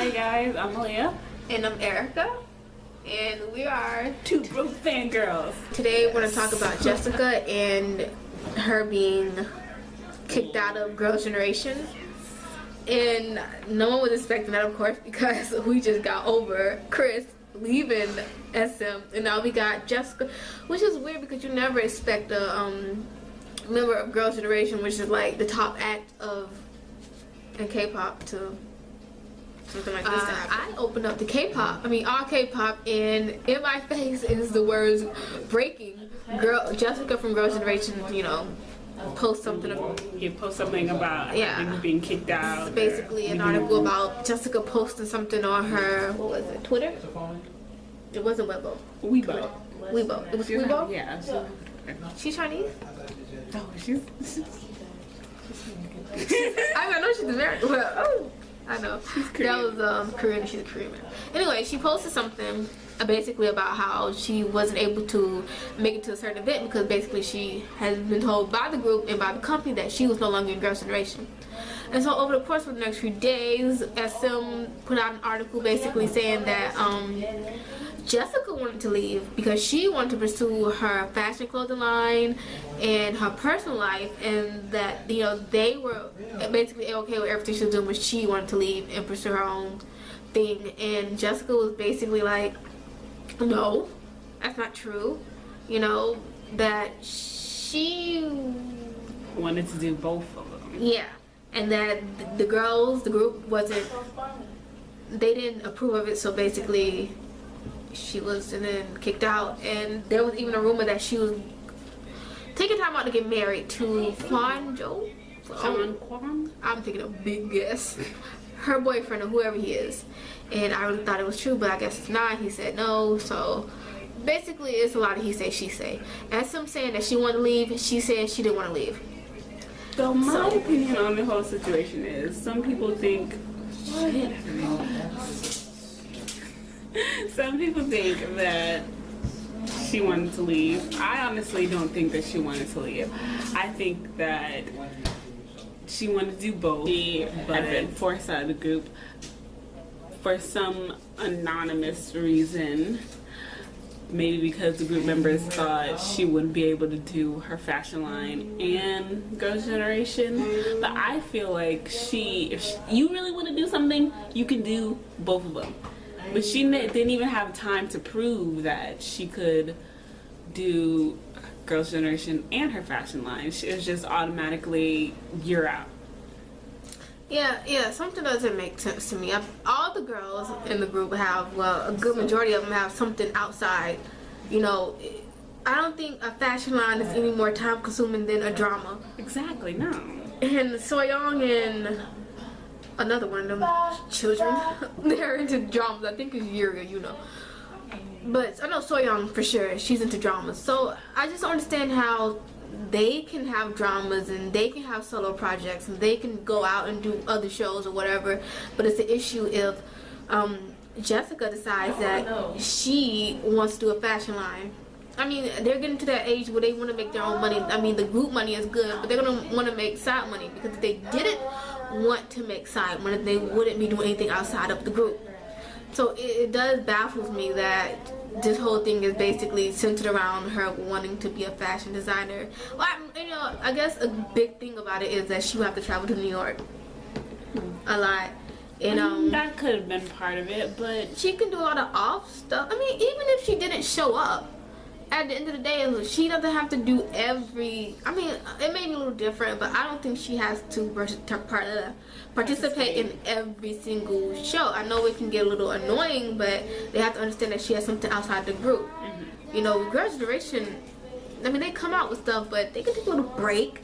Hey guys, I'm Malia. And I'm Erica. And we are Two broke fangirls. Today we're going to talk about Jessica and her being kicked out of Girls' Generation. And no one was expecting that, of course, because we just got over Chris leaving SM, and now we got Jessica, which is weird because you never expect a member of Girls' Generation, which is like the top act of in K-pop, to something like this to happen. I opened up the K-pop, all K-pop, and in my face is the words breaking. Jessica from Girls' Generation, post something about, You post something about being kicked out. It's basically an article about Jessica posting something on her, what was it, Twitter? It wasn't Weibo. Weibo. Weibo. It was Weibo? Yeah. She's Chinese? Oh, she's I know she's American. Well, I know. She's Korean. That was Korean. She's Korean. Anyway, she posted something basically about how she wasn't able to make it to a certain event because basically she has been told by the group and by the company that she was no longer in Girls' Generation. And so over the course of the next few days, SM put out an article basically saying that Jessica wanted to leave because she wanted to pursue her fashion clothing line and her personal life, and that they were basically okay with everything she was doing, but she wanted to leave and pursue her own thing. And Jessica was basically like, no, that's not true. That she wanted to do both of them. Yeah, and that the group they didn't approve of it, so basically she was then kicked out. And there was even a rumor that she was taking time out to get married to Kwan-jo. Sean Kwan? I'm taking a big guess. Her boyfriend or whoever he is. And I really thought it was true, but I guess it's not. He said no, so basically it's a lot of he say, she say. As some saying that she wanted to leave, she said she didn't want to leave. So my opinion on the whole situation is, some people think that she wanted to leave. I honestly don't think that she wanted to leave. I think that she wanted to do both. She had been forced out of the group for some anonymous reason. Maybe because the group members thought she wouldn't be able to do her fashion line and Girls' Generation. But I feel like if you really want to do something, you can do both of them. But she didn't even have time to prove that she could do Girls' Generation and her fashion line. It was just automatically, you're out. Yeah, something doesn't make sense to me. All the girls in the group have, a good majority of them have something outside. I don't think a fashion line is any more time consuming than a drama. Exactly, no. And Hyo-yeon and another one of them children, they're into dramas. I think it's Yuri, But I know Hyo-yeon for sure, she's into dramas. So I just don't understand how they can have dramas and they can have solo projects and they can go out and do other shows or whatever, but it's the issue if Jessica decides that she wants to do a fashion line. They're getting to that age where they want to make their own money. The group money is good, but they're going to want to make side money, because if they didn't want to make side money, they wouldn't be doing anything outside of the group. So it does baffles me that this whole thing is basically centered around her wanting to be a fashion designer. Well, I guess a big thing about it is that she would have to travel to New York a lot. And that could have been part of it, but she can do a lot of off stuff. Even if she didn't show up, at the end of the day, she doesn't have to do every. It may be a little different, but I don't think she has to participate in every single show. I know it can get a little annoying, but they have to understand that she has something outside the group. Girls' Generation, they come out with stuff, but they can take a little break.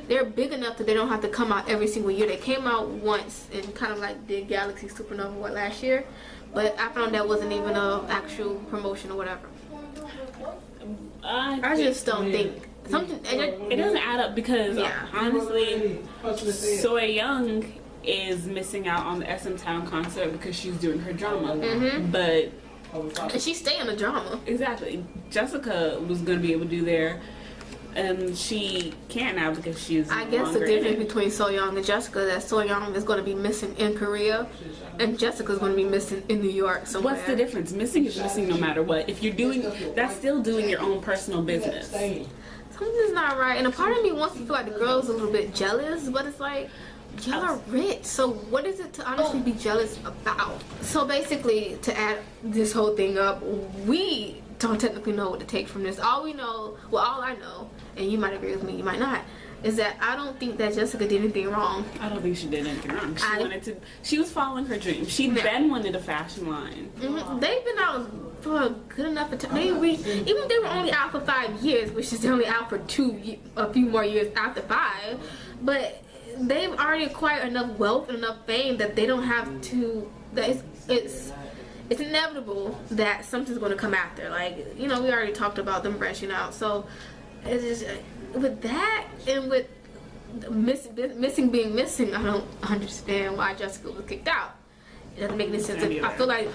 They're big enough that they don't have to come out every single year. They came out once and kind of like did Galaxy Supernova last year, but I found that wasn't even an actual promotion or whatever. I just don't think something. It doesn't add up because honestly, Hyo-yeon is missing out on the SM Town concert because she's doing her drama. But and she's staying in the drama. Exactly. Jessica was gonna be able to do there. and she can't now because she's. I guess the difference between So-yeon and Jessica is that So-yeon is going to be missing in Korea, and Jessica's going to be missing in New York somewhere. What's the difference? Missing is missing no matter what. If you're doing, that's still doing your own personal business. Something's not right, and a part of me wants to feel like the girl's a little bit jealous, but it's like, y'all are rich, so what is it to honestly be jealous about? So basically, to add this whole thing up, we don't technically know what to take from this. All we know, well, all I know, and you might agree with me, you might not, is that I don't think that Jessica did anything wrong. I don't think she did anything wrong. She was following her dream. She then wanted a fashion line. They've been out for a good enough time. Even if they were only out for 5 years, which is only out for a few more years after 5, but they've already acquired enough wealth and enough fame that they don't have to. That it's inevitable that something's going to come after. Like, you know, we already talked about them branching out. So it's just with that, and with missing being missing, I don't understand why Jessica was kicked out. It doesn't make any sense. I feel like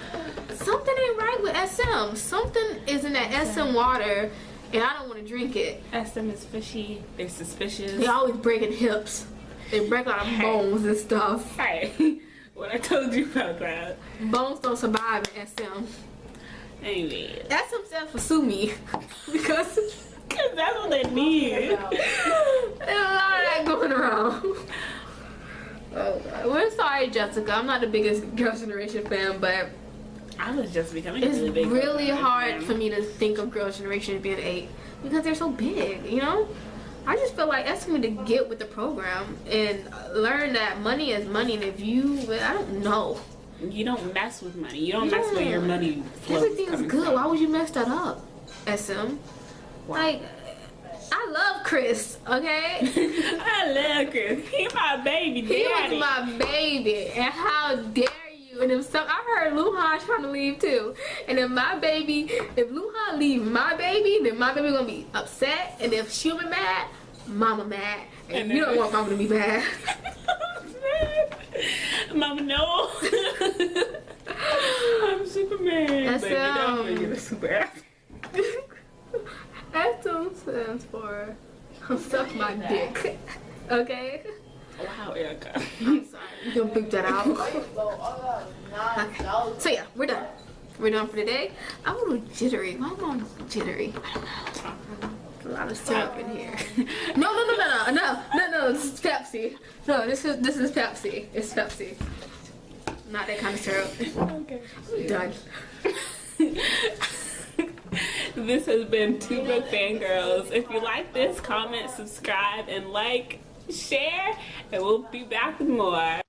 something ain't right with SM. Something is in that SM water, and I don't want to drink it. SM is fishy. They're suspicious. They always breaking hips. They break a lot of bones and stuff. Hey, what I told you about that. Bones don't survive in SM. Anyway. SM stands for sue me. Because that's what they need. There's a lot of that going around. Oh God. We're sorry, Jessica. I'm not the biggest Girls' Generation fan, but I was just becoming it's really big. It's really hard for me to think of Girls' Generation as being 8 because they're so big, you know? I just feel like that's me to get with the program and learn that money is money, and if you, I don't know. You don't mess with money. You don't mess with your money flows. Everything's good. From. Why would you mess that up, SM? Wow. Like, I love Chris, okay? I love Chris. He's my baby daddy. He was my baby, and how dare you? And if I heard Luhan trying to leave too. And if Luhan leave my baby, then my baby gonna be upset. And if she'll be mad, mama mad. And you don't want mama to be mad. Mama, no. I'm Superman. Baby, don't make it a super. SM stands for suck my dick. Okay? Wow, Erica. I'm sorry. You can beep that out. Okay. So yeah, we're done. We're done for today. I'm a little jittery. Why am I jittery? I don't know. A lot of syrup in here. No. This is Pepsi. No, this is Pepsi. It's Pepsi. Not that kind of syrup. Okay. I'm done. This has been Two Book Fangirls. If you like this, comment, subscribe, and like, share, and we'll be back with more.